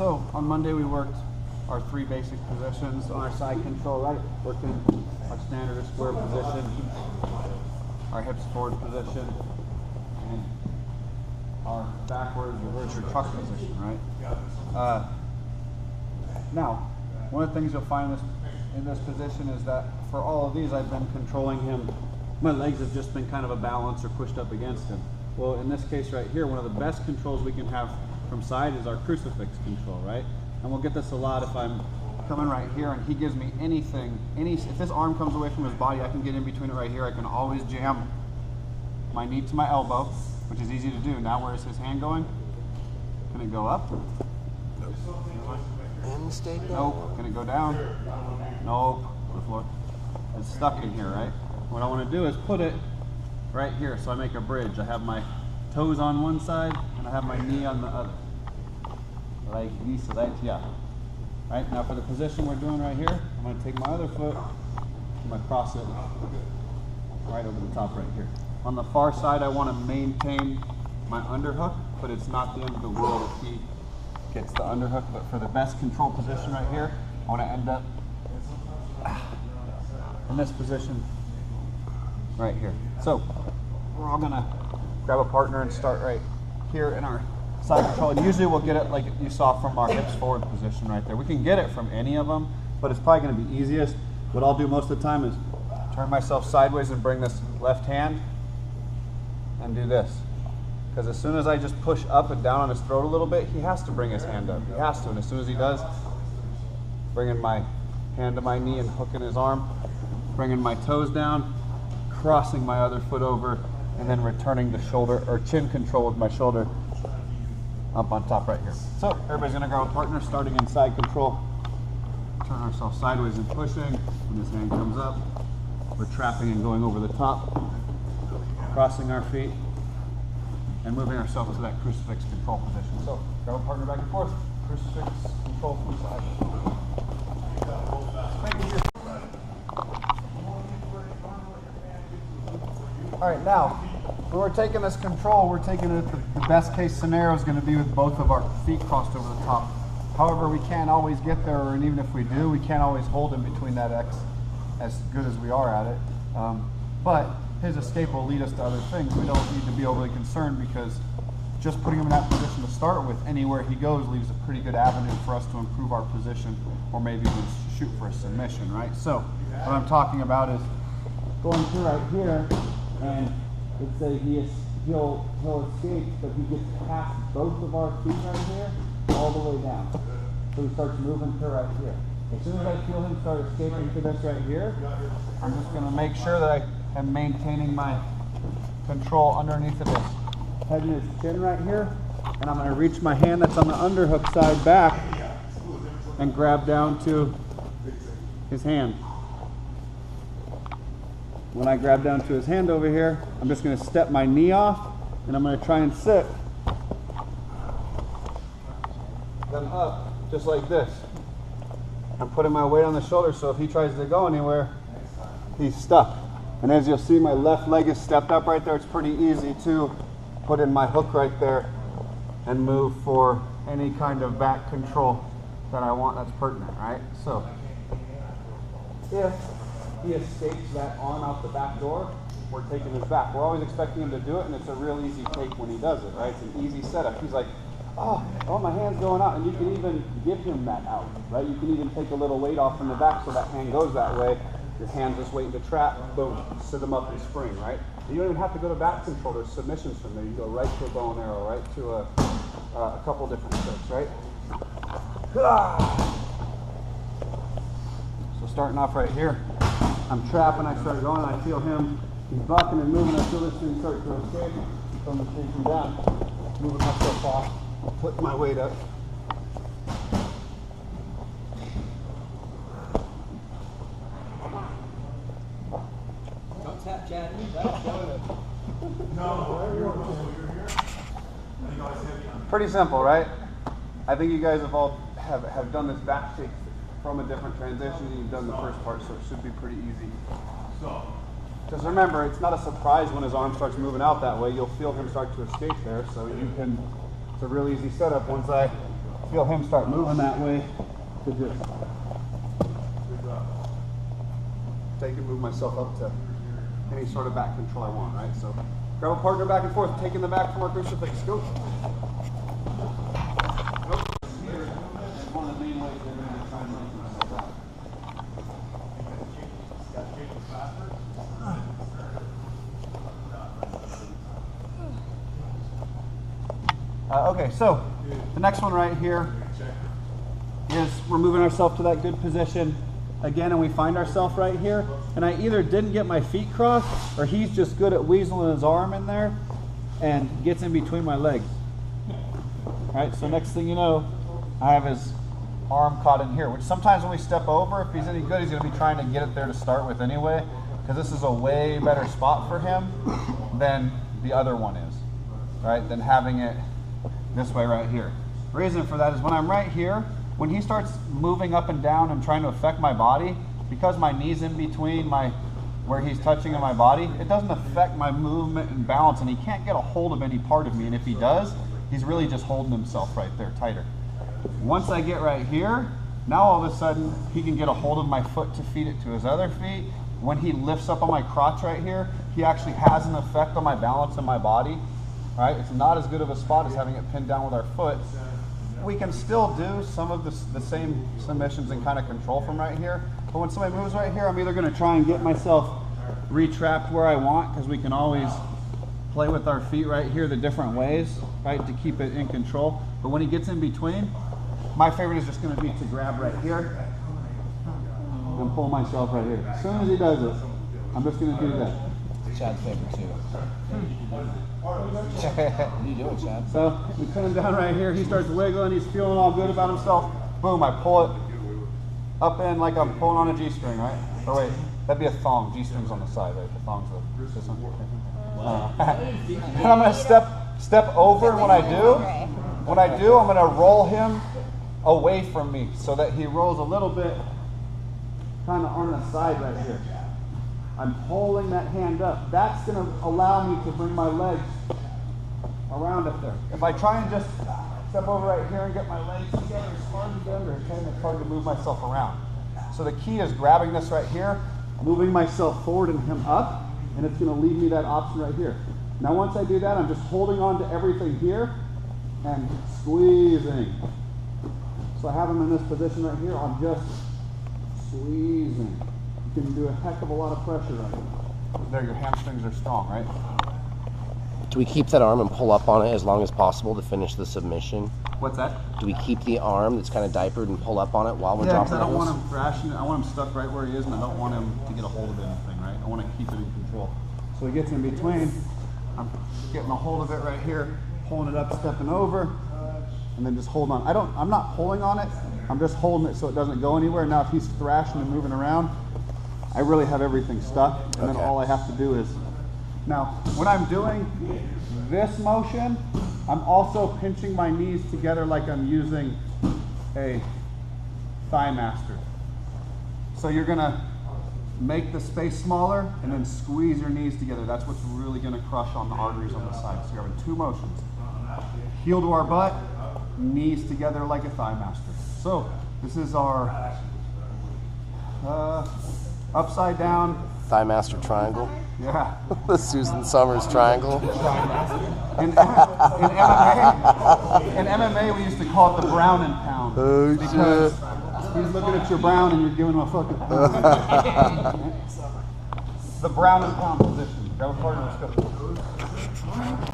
so on Monday we worked our 3 basic positions on our side control, right? Working our standard or square position, our hips forward position, and our backwards reverse or truck position, right? Now, one of the things you'll find in this position is that for all of these I've been controlling him. My legs have just been kind of a balance or pushed up against him. Well, in this case right here, one of the best controls we can have from side is our crucifix control, right? And we'll get this a lot if I'm coming right here and he gives me anything, if this arm comes away from his body, I can get in between it right here. I can always jam my knee to my elbow, which is easy to do. Now where is his hand going? Can it go up? Nope. And stay down. Nope. Can it go down? Nope. To the floor. It's stuck in here, right? What I want to do is put it right here, so I make a bridge. I have my toes on one side and I have my knee on the other. Like this, so that's, yeah. Right, now for the position we're doing right here, I'm going to take my other foot, I'm going to cross it right over the top right here. On the far side, I want to maintain my underhook, but it's not the end of the world if he gets the underhook. But for the best control position right here, I want to end up in this position right here. So we're all going to grab a partner and start right here in our side control. And usually we'll get it like you saw from our hips forward position right there. We can get it from any of them, but it's probably going to be easiest. What I'll do most of the time is turn myself sideways and bring this left hand and do this. Because as soon as I just push up and down on his throat a little bit, he has to bring his hand up. He has to. And as soon as he does, bringing my hand to my knee and hooking his arm, bringing my toes down, crossing my other foot over, and then returning the shoulder or chin control with my shoulder up on top right here. So everybody's going to grab a partner starting in side control. Turn ourselves sideways and pushing. When his hand comes up, we're trapping and going over the top, crossing our feet, and moving ourselves to that crucifix control position. So grab a partner back and forth. Crucifix control from side. All right, now, when we're taking this control, we're taking it, the best case scenario is going to be with both of our feet crossed over the top. However, we can't always get there, and even if we do, we can't always hold in between that X as good as we are at it. But his escape will lead us to other things. We don't need to be overly concerned because just putting him in that position to start with, anywhere he goes leaves a pretty good avenue for us to improve our position or maybe even shoot for a submission, right? So what I'm talking about is going through right here, and let's say he'll escape, but he gets past both of our feet right here, all the way down. So he starts moving to right here. As soon as I feel him start escaping to this right here, I'm just going to make sure that I am maintaining my control underneath of his head and his chin right here, and I'm going to reach my hand that's on the underhook side back and grab down to his hand. When I grab down to his hand over here, I'm just going to step my knee off, and I'm going to try and sit them up just like this. I'm putting my weight on the shoulder, so if he tries to go anywhere, he's stuck. And as you'll see, my left leg is stepped up right there. It's pretty easy to put in my hook right there and move for any kind of back control that I want that's pertinent, right? So if he escapes that arm out the back door, we're taking his back. We're always expecting him to do it, and it's a real easy take when he does it, right? It's an easy setup. He's like, oh, my hand's going out, and you can even give him that out, right? You can even take a little weight off from the back so that hand goes that way. Your hand's just waiting to trap, boom, sit him up and spring, right? You don't even have to go to back control. There's submissions from there. You go right to a bow and arrow, right to a couple different tricks, right? So starting off right here, I'm trapping, I start going, I feel him, he's bucking and moving, I feel this thing start to escape, so I'm just taking down, moving myself off, putting my weight up. Don't tap Chad. Pretty simple, right? I think you guys have all have done this Backtake from a different transition. You've done the first part, so it should be pretty easy. Just remember, it's not a surprise when his arm starts moving out that way. You'll feel him start to escape there, so you can. It's a real easy setup. Once I feel him start moving that way, to just take and move myself up to any sort of back control I want, right? So grab a partner back and forth, taking the back from our crucifix. Go. One of the main ways they're going to try and make themselves out. Okay, so the next one right here is we're moving ourselves to that good position again, and we find ourselves right here, and I either didn't get my feet crossed, or he's just good at weaseling his arm in there and gets in between my legs. All right, so next thing you know, I have his arm caught in here, which sometimes when we step over, if he's any good, he's going to be trying to get it there to start with anyway, because this is a way better spot for him than the other one is, right? Than having it this way right here. Reason for that is when I'm right here, when he starts moving up and down and trying to affect my body, because my knee's in between where he's touching in my body, it doesn't affect my movement and balance, and he can't get a hold of any part of me, and if he does, he's really just holding himself right there tighter. Once I get right here, now all of a sudden he can get a hold of my foot to feed it to his other feet. When he lifts up on my crotch right here, he actually has an effect on my balance and my body. Right? It's not as good of a spot as having it pinned down with our foot. We can still do some of the same submissions and kind of control from right here, but when somebody moves right here, I'm either going to try and get myself retrapped where I want, because we can always play with our feet right here the different ways, right, to keep it in control. But when he gets in between, my favorite is just going to be to grab right here and pull myself right here. As soon as he does it, I'm just going to do that. Chad's favorite too. What are you doing, Chad? So we put him down right here. He starts wiggling. He's feeling all good about himself. Boom! I pull it up in like I'm pulling on a G-string, right? Or wait, that'd be a thong. G-string's on the side, right? The thong's this one. And I'm gonna step over. And when I do, I'm gonna roll him away from me so that he rolls a little bit, kind of on the side right here. I'm holding that hand up. That's going to allow me to bring my legs around up there. If I try and just step over right here and get my legs together, it's hard to get under. It's hard to move myself around. So the key is grabbing this right here, moving myself forward and him up, and it's going to leave me that option right here. Now once I do that, I'm just holding on to everything here and squeezing. So I have him in this position right here. I'm just squeezing. You can do a heck of a lot of pressure right here. There, your hamstrings are strong, right? Do we keep that arm and pull up on it as long as possible to finish the submission? What's that? Do we keep the arm that's kind of diapered and pull up on it while we're Yeah, dropping because I don't those? want him thrashing it. I want him stuck right where he is, and I don't want him to get a hold of anything, right? I want to keep it in control. So he gets in between. I'm getting a hold of it right here, pulling it up, stepping over, and then just holding on. I'm not pulling on it. I'm just holding it so it doesn't go anywhere. Now, if he's thrashing and moving around, I really have everything stuck, and then all I have to do is, now, when I'm doing this motion, I'm also pinching my knees together like I'm using a thigh master. So you're gonna make the space smaller and then squeeze your knees together. That's what's really gonna crush on the arteries on the side. So you're having two motions. Heel to our butt, knees together like a thigh master. So this is our upside down. Thigh master triangle. Yeah. The Susan Summers triangle. In MMA, we used to call it the brown and pound. Oh, because he's looking at your brown and you're giving him a fucking pound. The brown and pound position. That was part of the